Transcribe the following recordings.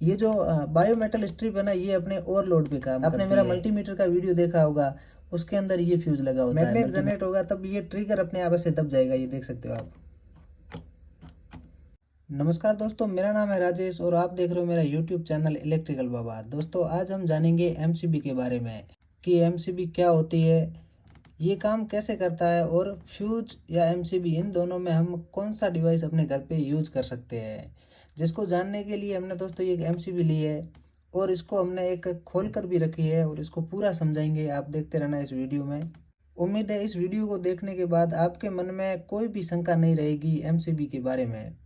ये जो biometal strip है ना, ये अपने ओवरलोड पे काम आपने मेरा मल्टीमीटर का वीडियो देखा होगा, उसके अंदर ये फ्यूज लगा होता है। मैग्नेट जनरेट होगा तब ये ट्रिगर अपने आप से दब जाएगा, ये देख सकते हो आप। नमस्कार दोस्तों, मेरा नाम है राजेश और आप देख रहे हो मेरा यूट्यूब चैनल इलेक्ट्रिकल बाबा। दोस्तों आज हम जानेंगे एमसीबी के बारे में कि एमसीबी क्या होती है, ये काम कैसे करता है और फ्यूज या एमसीबी इन दोनों में हम कौन सा डिवाइस अपने घर पे यूज कर सकते हैं। जिसको जानने के लिए हमने दोस्तों ये एक एमसीबी ली है और इसको हमने एक खोल कर भी रखी है और इसको पूरा समझाएंगे। आप देखते रहना इस वीडियो में। उम्मीद है इस वीडियो को देखने के बाद आपके मन में कोई भी शंका नहीं रहेगी एमसीबी के बारे में।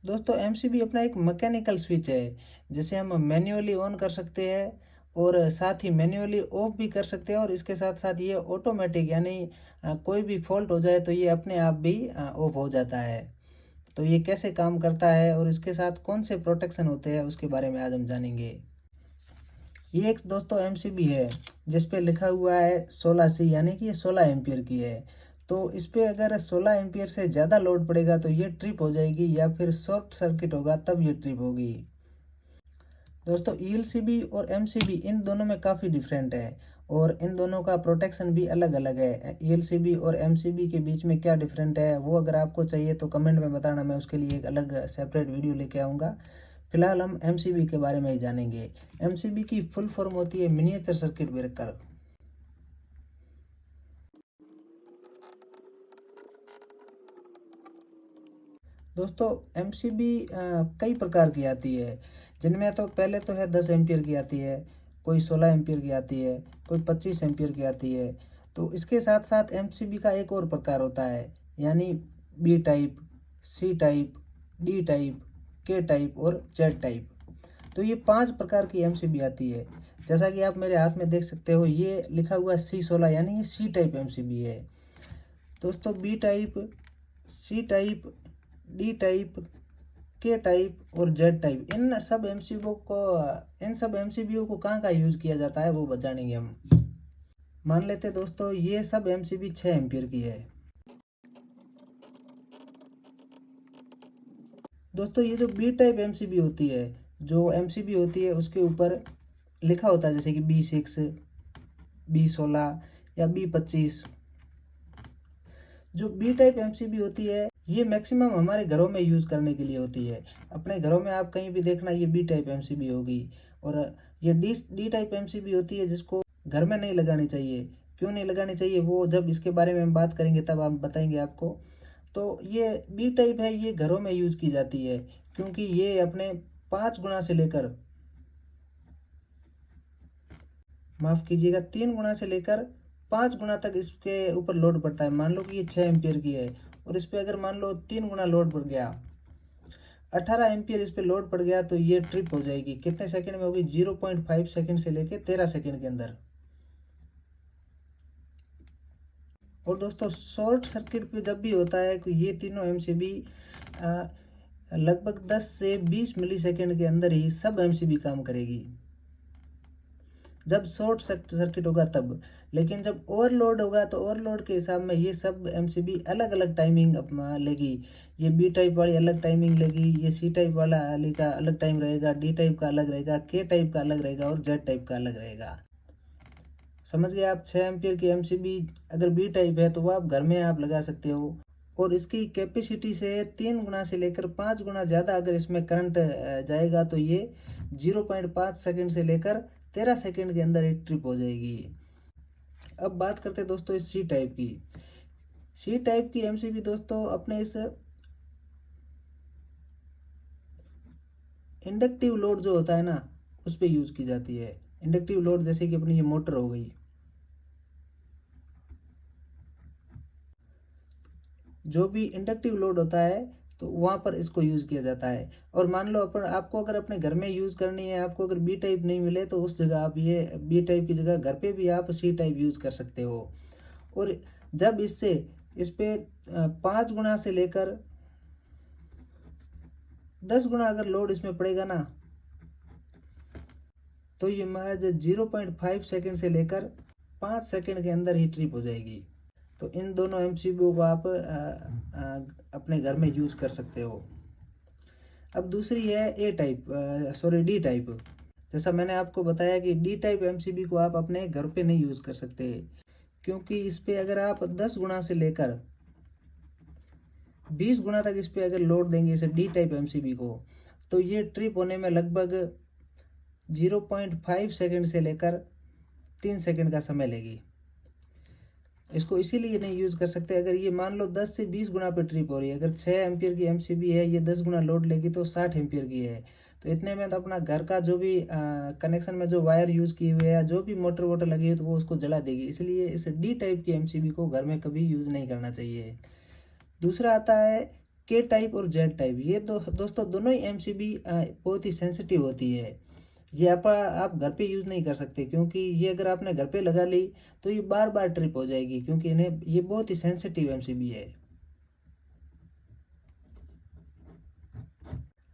दोस्तों एमसीबी अपना एक मैकेनिकल स्विच है जिसे हम मैन्युअली ऑन कर सकते हैं और साथ ही मैन्युअली ऑफ भी कर सकते हैं, और इसके साथ साथ ये ऑटोमेटिक यानी कोई भी फॉल्ट हो जाए तो ये अपने आप भी ऑफ हो जाता है। तो ये कैसे काम करता है और इसके साथ कौन से प्रोटेक्शन होते हैं उसके बारे में आज हम जानेंगे। ये एक दोस्तों एमसीबी है जिस पे लिखा हुआ है 16C, यानी कि ये 16 एम्पियर की है। तो इस पे अगर 16 एम्पियर से ज़्यादा लोड पड़ेगा तो ये ट्रिप हो जाएगी या फिर शॉर्ट सर्किट होगा तब ये ट्रिप होगी। दोस्तों ईएलसीबी और एमसीबी इन दोनों में काफ़ी डिफरेंट है और इन दोनों का प्रोटेक्शन भी अलग अलग है। ईएलसीबी और एमसीबी के बीच में क्या डिफरेंट है वो अगर आपको चाहिए तो कमेंट में बताना, मैं उसके लिए एक अलग सेपरेट वीडियो लेके आऊँगा। फिलहाल हम एमसीबी के बारे में ही जानेंगे। एमसीबी की फुल फॉर्म होती है मिनिएचर सर्किट ब्रेकर। दोस्तों एमसीबी कई प्रकार की आती है, जिनमें तो पहले तो है 10 एम्पियर की आती है, कोई 16 एम्पियर की आती है, कोई 25 एम्पियर की आती है। तो इसके साथ साथ एमसीबी का एक और प्रकार होता है, यानी B type, C type, D type, K type और जेड टाइप। तो ये 5 प्रकार की एमसीबी आती है। जैसा कि आप मेरे हाथ में देख सकते हो, ये लिखा हुआ है C16, यानी ये सी टाइप एमसीबी है। दोस्तों B type, C type, D type, K type और जेड टाइप, इन सब एमसीबीओ को कहाँ का यूज़ किया जाता है वो बताएंगे हम। मान लेते दोस्तों ये सब एमसीबी 6 एम्पियर की है। दोस्तों ये जो बी टाइप एमसीबी होती है, जो एमसीबी होती है उसके ऊपर लिखा होता है जैसे कि B6, B16 या B25। जो बी टाइप एमसीबी होती है ये मैक्सिमम हमारे घरों में यूज़ करने के लिए होती है। अपने घरों में आप कहीं भी देखना ये बी टाइप एमसीबी होगी। और ये डी टाइप एमसीबी होती है जिसको घर में नहीं लगानी चाहिए। क्यों नहीं लगानी चाहिए वो जब इसके बारे में हम बात करेंगे तब हम बताएंगे आपको। तो ये बी टाइप है, ये घरों में यूज़ की जाती है क्योंकि ये अपने 5 गुना से लेकर, माफ़ कीजिएगा 3 गुना से लेकर 5 गुना तक इसके ऊपर लोड पड़ता है। मान लो कि ये 6 एम्पियर की है और इस पर अगर मान लो 3 गुना लोड पड़ गया, 18 एम्पियर इस पे लोड पड़ गया, तो ये ट्रिप हो जाएगी। कितने सेकंड में होगी? 0.5 सेकंड से लेके 13 सेकंड के अंदर। और दोस्तों शॉर्ट सर्किट पे जब भी होता है कि ये तीनों एमसीबी लगभग 10 से 20 मिली सेकेंड के अंदर ही सब एमसीबी काम करेगी, जब शॉर्ट सर्किट होगा तब। लेकिन जब ओवरलोड होगा तो ओवरलोड के हिसाब में ये सब एमसीबी अलग अलग टाइमिंग अपना लेगी। ये बी टाइप वाली अलग टाइमिंग लेगी, ये सी टाइप वाला वाली का अलग टाइम रहेगा, डी टाइप का अलग रहेगा, के टाइप का अलग रहेगा और जेड टाइप का अलग रहेगा। समझ गए आप? 6 एम्पियर की एमसीबी अगर बी टाइप है तो वो आप घर में आप लगा सकते हो। और इसकी कैपेसिटी से 3 गुना से लेकर 5 गुना ज़्यादा अगर इसमें करंट जाएगा तो ये 0.5 सेकंड से लेकर 13 सेकंड के अंदर एक ट्रिप हो जाएगी। अब बात करते हैं दोस्तों इस सी टाइप की। सी टाइप की एमसीबी दोस्तों अपने इस इंडक्टिव लोड जो होता है ना उस पर यूज़ की जाती है। इंडक्टिव लोड जैसे कि अपनी ये मोटर हो गई, जो भी इंडक्टिव लोड होता है तो वहाँ पर इसको यूज़ किया जाता है। और मान लो आपको अगर अपने घर में यूज़ करनी है, आपको अगर बी टाइप नहीं मिले तो उस जगह आप ये बी टाइप की जगह घर पे भी आप सी टाइप यूज़ कर सकते हो। और जब इस पे 5 गुना से लेकर 10 गुना अगर लोड इसमें पड़ेगा ना तो ये महज 0.5 सेकंड से लेकर 5 सेकंड के अंदर ही ट्रिप हो जाएगी। तो इन दोनों एमसीबी को आप अपने घर में यूज़ कर सकते हो। अब दूसरी है डी टाइप। जैसा मैंने आपको बताया कि डी टाइप एमसीबी को आप अपने घर पे नहीं यूज़ कर सकते, क्योंकि इस पे अगर आप 10 गुना से लेकर 20 गुना तक इस पे अगर लोड देंगे इसे डी टाइप एमसीबी को, तो ये ट्रिप होने में लगभग 0.5 सेकंड से लेकर 3 सेकंड का समय लेगी। इसको इसीलिए नहीं यूज़ कर सकते। अगर ये मान लो 10 से 20 गुना पे ट्रिप हो रही है, अगर 6 एम्पियर की एमसीबी है, ये 10 गुना लोड लेगी तो 60 एम्पियर की है। तो इतने में तो अपना घर का जो भी कनेक्शन में जो वायर यूज़ किए हुए है, जो भी मोटर वोटर लगी हुई है, तो वो उसको जला देगी। इसलिए इस डी टाइप की एमसीबी को घर में कभी यूज़ नहीं करना चाहिए। दूसरा आता है के टाइप और जेड टाइप। ये दोस्तों दोनों ही एमसीबी बहुत ही सेंसिटिव होती है। ये आप घर पे यूज़ नहीं कर सकते, क्योंकि ये अगर आपने घर पे लगा ली तो ये बार बार ट्रिप हो जाएगी, क्योंकि इन्हें ये बहुत ही सेंसिटिव एमसीबी है।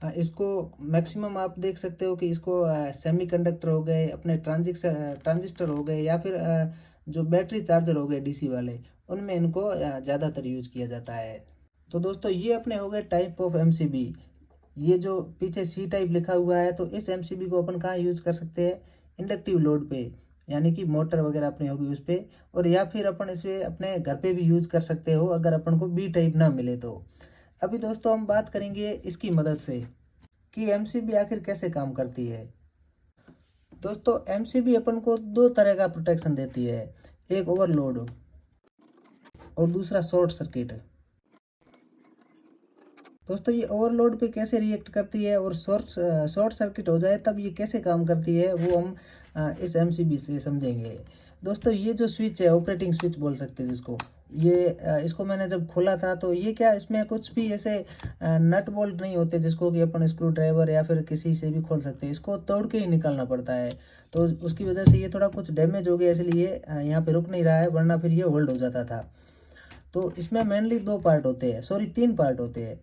इसको मैक्सिमम आप देख सकते हो कि इसको सेमीकंडक्टर हो गए, अपने ट्रांजिस्टर हो गए, या फिर जो बैटरी चार्जर हो गए डीसी वाले, उनमें इनको ज़्यादातर यूज किया जाता है। तो दोस्तों ये अपने हो गए टाइप ऑफ एमसीबी। ये जो पीछे सी टाइप लिखा हुआ है, तो इस एमसीबी को अपन कहाँ यूज कर सकते हैं? इंडक्टिव लोड पे, यानी कि मोटर वगैरह अपनी होगी उस पे, और या फिर अपन इसे अपने घर पे भी यूज कर सकते हो अगर अपन को बी टाइप ना मिले तो। अभी दोस्तों हम बात करेंगे इसकी मदद से कि एमसीबी आखिर कैसे काम करती है। दोस्तों एमसीबी अपन को दो तरह का प्रोटेक्शन देती है, एक ओवरलोड और दूसरा शॉर्ट सर्किट। दोस्तों ये ओवरलोड पे कैसे रिएक्ट करती है और शॉर्ट सर्किट हो जाए तब ये कैसे काम करती है, वो हम इस एमसीबी से समझेंगे। दोस्तों ये जो स्विच है, ऑपरेटिंग स्विच बोल सकते हैं जिसको, ये इसको मैंने जब खोला था तो ये क्या, इसमें कुछ भी ऐसे नट बोल्ट नहीं होते जिसको कि अपन स्क्रू ड्राइवर या फिर किसी से भी खोल सकते हैं। इसको तोड़ के ही निकालना पड़ता है। तो उसकी वजह से ये थोड़ा कुछ डैमेज हो गया, इसलिए यहाँ पे रुक नहीं रहा है, वरना फिर ये होल्ड हो जाता था। तो इसमें मेनली दो पार्ट होते हैं, सॉरी 3 पार्ट होते हैं।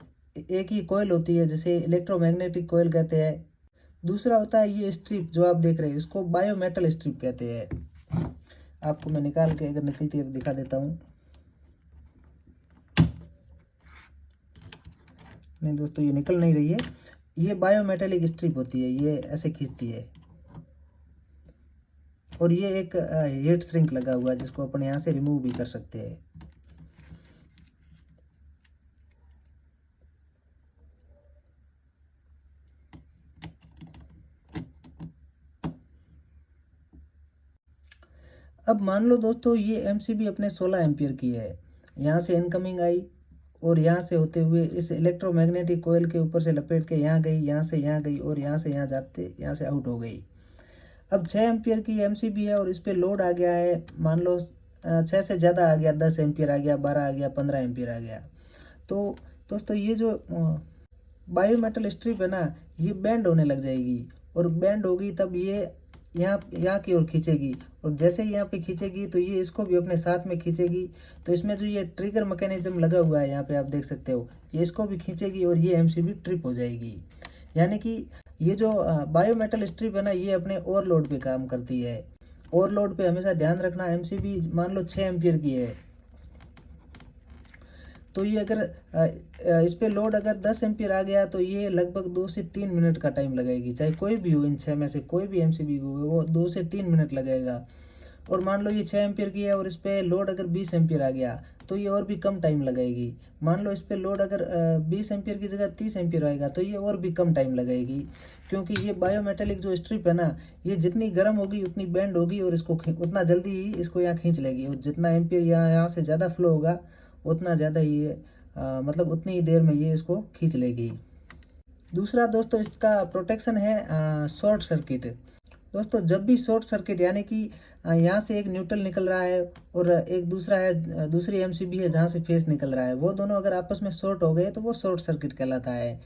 एक ही कोयल होती है जिसे इलेक्ट्रोमैग्नेटिक कोयल कहते हैं। दूसरा होता है ये स्ट्रिप जो आप देख रहे हैं, इसको बायोमेटल स्ट्रिप कहते हैं। आपको मैं निकाल के अगर निकलती है तो दिखा देता हूँ। नहीं दोस्तों ये निकल नहीं रही है। ये बायोमेटेलिक स्ट्रिप होती है, ये ऐसे खींचती है। और ये एक हीट श्रिंक लगा हुआ है जिसको अपन यहाँ से रिमूव भी कर सकते हैं। अब मान लो दोस्तों ये एमसीबी अपने 16 एम्पियर की है, यहाँ से इनकमिंग आई और यहाँ से होते हुए इस इलेक्ट्रोमैग्नेटिक कोयल के ऊपर से लपेट के यहाँ गई, यहाँ से यहाँ गई और यहाँ से यहाँ जाते यहाँ से आउट हो गई। अब 6 एम्पियर की एमसीबी है और इस पर लोड आ गया है, मान लो 6 से ज़्यादा आ गया, 10 एम्पियर आ गया, 12 आ गया, 15 एम्पियर आ गया। तो दोस्तों ये जो बायोमेटल स्ट्रिप है ना, ये बैंड होने लग जाएगी, और बैंड होगी तब ये यहाँ की ओर खींचेगी, और जैसे ही यहाँ पे खींचेगी तो ये इसको भी अपने साथ में खींचेगी। तो इसमें जो ये ट्रिगर मैकेनिज्म लगा हुआ है यहाँ पे आप देख सकते हो, ये इसको भी खींचेगी और ये एमसीबी ट्रिप हो जाएगी। यानी कि ये जो बायोमेटल स्ट्रिप है ना, ये अपने ओवरलोड पे काम करती है। ओवरलोड पे हमेशा ध्यान रखना, एमसीबी मान लो 6 एम्पियर की है, तो ये अगर इस पे लोड अगर 10 एम्पियर आ गया तो ये लगभग 2 से 3 मिनट का टाइम लगेगी। चाहे कोई भी हो, इन 6 में से कोई भी एमसीबी हो, वो 2 से 3 मिनट लगेगा। और मान लो ये 6 एम्पियर की है और इस पे लोड अगर 20 एम्पियर आ गया तो ये और भी कम टाइम लगेगी। मान लो इस पे लोड अगर 20 एम्पियर की जगह 30 एम्पियर आएगा तो ये और भी कम टाइम लगेगी, क्योंकि ये बायोमेटेलिक जो स्ट्रिप है ना, ये जितनी गर्म होगी उतनी बैंड होगी और इसको उतना जल्दी ही इसको यहाँ खींच लेगी, और जितना एम्पियर यहाँ से ज़्यादा फ्लो होगा उतना ज़्यादा ये मतलब उतनी ही देर में ये इसको खींच लेगी। दूसरा दोस्तों इसका प्रोटेक्शन है शॉर्ट सर्किट। दोस्तों जब भी शॉर्ट सर्किट, यानी कि यहाँ से एक न्यूट्रल निकल रहा है और एक दूसरा है, दूसरी एमसीबी है जहाँ से फेस निकल रहा है, वो दोनों अगर आपस में शॉर्ट हो गए तो वो शॉर्ट सर्किट कहलाता है।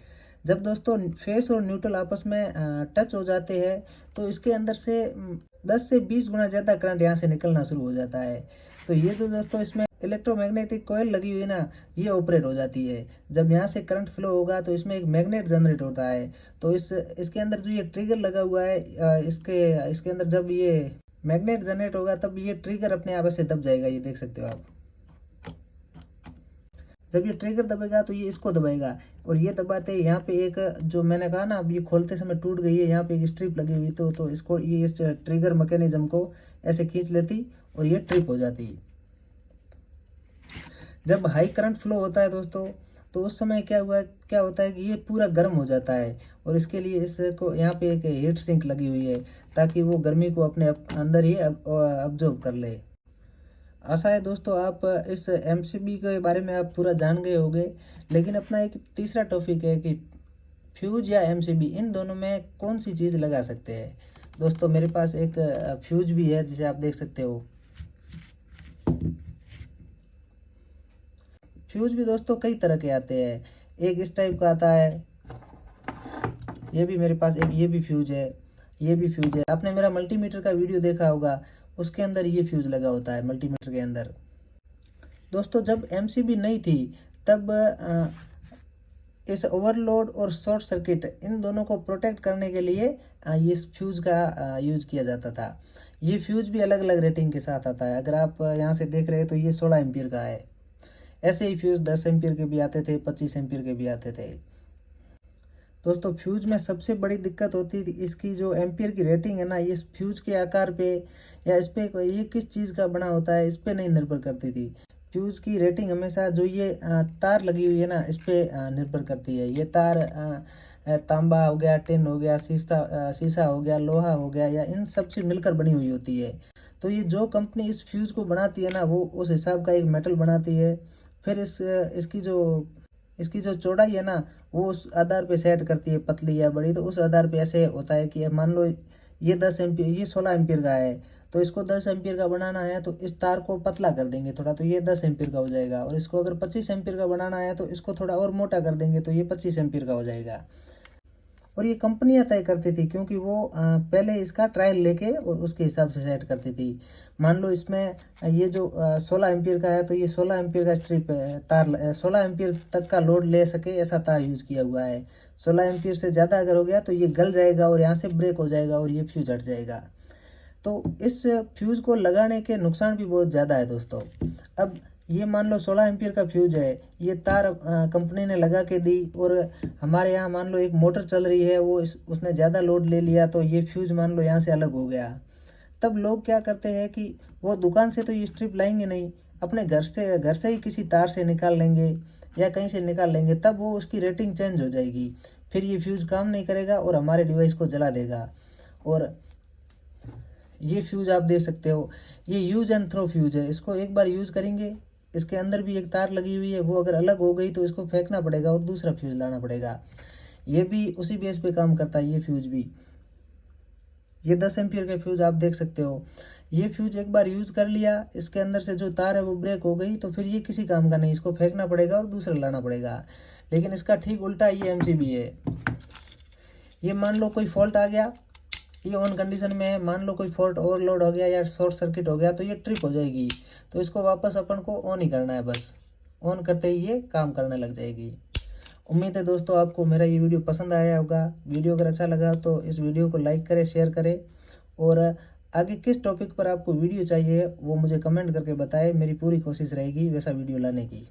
जब दोस्तों फेस और न्यूट्रल आपस में टच हो जाते हैं तो इसके अंदर से 10 से 20 गुना ज़्यादा करंट यहाँ से निकलना शुरू हो जाता है। तो ये जो दोस्तों इसमें इलेक्ट्रोमैग्नेटिक कॉइल लगी हुई ना, ये ऑपरेट हो जाती है। जब यहाँ से करंट फ्लो होगा तो इसमें एक मैग्नेट जनरेट होता है। तो इसके अंदर जो ये ट्रिगर लगा हुआ है, इसके अंदर जब ये मैग्नेट जनरेट होगा तब ये ट्रिगर अपने आप से दब जाएगा, ये देख सकते हो आप। जब ये ट्रिगर दबेगा तो ये इसको दबाएगा, और ये दबाते यहाँ पे एक जो मैंने कहा ना, अब ये खोलते समय टूट गई है, यहाँ पे एक स्ट्रिप लगी हुई, तो इसको ये इस ट्रिगर मैकेनिज्म को ऐसे खींच लेती और ये ट्रिप हो जाती। जब हाई करंट फ्लो होता है दोस्तों, तो उस समय क्या होता है कि ये पूरा गर्म हो जाता है, और इसके लिए इसको यहाँ पे एक हीट सिंक लगी हुई है ताकि वो गर्मी को अपने अंदर ही अब्जॉर्ब कर ले। आशा है दोस्तों आप इस एमसीबी के बारे में आप पूरा जान गए होंगे। लेकिन अपना एक तीसरा टॉपिक है कि फ्यूज या एमसीबी, इन दोनों में कौन सी चीज़ लगा सकते हैं। दोस्तों मेरे पास एक फ्यूज भी है जिसे आप देख सकते हो। फ्यूज भी दोस्तों कई तरह के आते हैं, एक इस टाइप का आता है, ये भी मेरे पास एक ये भी फ्यूज है, ये भी फ्यूज है। आपने मेरा मल्टीमीटर का वीडियो देखा होगा, उसके अंदर ये फ्यूज लगा होता है मल्टीमीटर के अंदर। दोस्तों जब एमसीबी नहीं थी तब इस ओवरलोड और शॉर्ट सर्किट, इन दोनों को प्रोटेक्ट करने के लिए इस फ्यूज का यूज किया जाता था। ये फ्यूज भी अलग अलग रेटिंग के साथ आता है। अगर आप यहाँ से देख रहे हैं तो ये 16 एम्पीयर का है। ऐसे ही फ्यूज 10 एम्पीयर के भी आते थे, 25 एम्पीयर के भी आते थे। दोस्तों फ्यूज में सबसे बड़ी दिक्कत होती थी इसकी जो एम्पीयर की रेटिंग है ना, ये इस फ्यूज के आकार पे या इस पे ये किस चीज़ का बना होता है इस पे नहीं निर्भर करती थी। फ्यूज की रेटिंग हमेशा जो ये तार लगी हुई है ना, इस पे निर्भर करती है। ये तार तांबा हो गया, टिन हो गया, शीशा हो गया, लोहा हो गया, या इन सब से मिलकर बनी हुई होती है। तो ये जो कंपनी इस फ्यूज को बनाती है ना, वो उस हिसाब का एक मेटल बनाती है। फिर इसकी जो चौड़ाई है ना, वो उस आधार पे सेट करती है, पतली या बड़ी। तो उस आधार पे ऐसे होता है कि मान लो ये 10 एम्पीयर, ये 16 एम्पीयर का है, तो इसको 10 एम्पीयर का बनाना है तो इस तार को पतला कर देंगे थोड़ा, तो ये 10 एम्पीयर का हो जाएगा। और इसको अगर 25 एम्पीयर का बनाना है तो इसको थोड़ा और मोटा कर देंगे तो ये 25 एम्पीयर का हो जाएगा। और ये कंपनियां तय करती थी, क्योंकि वो पहले इसका ट्रायल लेके और उसके हिसाब से सेट करती थी। मान लो इसमें ये जो 16 एम्पीयर का है, तो ये 16 एम्पीयर का स्ट्रिप तार 16 एम्पीयर तक का लोड ले सके ऐसा तार यूज किया हुआ है। 16 एम्पीयर से ज़्यादा अगर हो गया तो ये गल जाएगा और यहाँ से ब्रेक हो जाएगा और ये फ्यूज हट जाएगा। तो इस फ्यूज़ को लगाने के नुकसान भी बहुत ज़्यादा है दोस्तों। अब ये मान लो 16 एम्पीयर का फ्यूज है, ये तार कंपनी ने लगा के दी, और हमारे यहाँ मान लो एक मोटर चल रही है, वो उसने ज़्यादा लोड ले लिया, तो ये फ्यूज मान लो यहाँ से अलग हो गया। तब लोग क्या करते हैं कि वो दुकान से तो ये स्ट्रिप लाएंगे नहीं, अपने घर से ही किसी तार से निकाल लेंगे या कहीं से निकाल लेंगे, तब वो उसकी रेटिंग चेंज हो जाएगी। फिर ये फ्यूज काम नहीं करेगा और हमारे डिवाइस को जला देगा। और ये फ्यूज आप देख सकते हो, ये यूज एंड थ्रो फ्यूज है। इसको एक बार यूज़ करेंगे, इसके अंदर भी एक तार लगी हुई है, वो अगर अलग हो गई तो इसको फेंकना पड़ेगा और दूसरा फ्यूज लाना पड़ेगा। ये भी उसी बेस पे काम करता है, ये फ्यूज भी। ये 10 एम्पीयर के फ्यूज आप देख सकते हो। ये फ्यूज एक बार यूज कर लिया, इसके अंदर से जो तार है वो ब्रेक हो गई, तो फिर ये किसी काम का नहीं, इसको फेंकना पड़ेगा और दूसरा लाना पड़ेगा। लेकिन इसका ठीक उल्टा ये एमसीबी है। ये मान लो कोई फॉल्ट आ गया, ये ऑन कंडीशन में है, मान लो कोई फॉल्ट ओवरलोड हो गया या शॉर्ट सर्किट हो गया तो ये ट्रिप हो जाएगी। तो इसको वापस अपन को ऑन ही करना है, बस ऑन करते ही ये काम करने लग जाएगी। उम्मीद है दोस्तों आपको मेरा ये वीडियो पसंद आया होगा। वीडियो अगर अच्छा लगा तो इस वीडियो को लाइक करें, शेयर करें, और आगे किस टॉपिक पर आपको वीडियो चाहिए वो मुझे कमेंट करके बताएं। मेरी पूरी कोशिश रहेगी वैसा वीडियो लाने की।